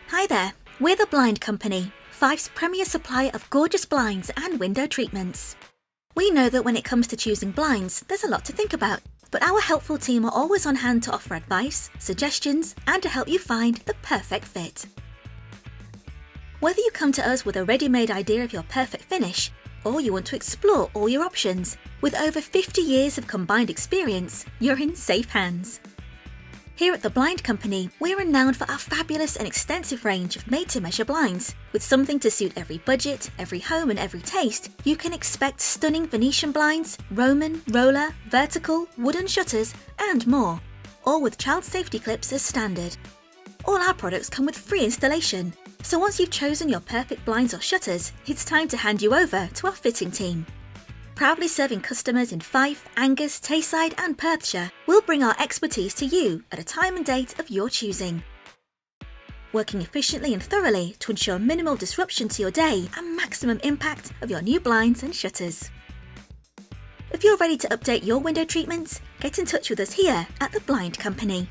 Hi there, we're the Blind Company, Fife's premier supplier of gorgeous blinds and window treatments. We know that when it comes to choosing blinds, there's a lot to think about, but our helpful team are always on hand to offer advice, suggestions, and to help you find the perfect fit. Whether you come to us with a ready-made idea of your perfect finish, or you want to explore all your options, with over 50 years of combined experience, you're in safe hands. Here at The Blind Company, we're renowned for our fabulous and extensive range of made-to-measure blinds. With something to suit every budget, every home and every taste, you can expect stunning Venetian blinds, Roman, roller, vertical, wooden shutters and more, all with child safety clips as standard. All our products come with free installation, so once you've chosen your perfect blinds or shutters, it's time to hand you over to our fitting team. Proudly serving customers in Fife, Angus, Tayside and Perthshire, we'll bring our expertise to you at a time and date of your choosing. Working efficiently and thoroughly to ensure minimal disruption to your day and maximum impact of your new blinds and shutters. If you're ready to update your window treatments, get in touch with us here at The Blind Company.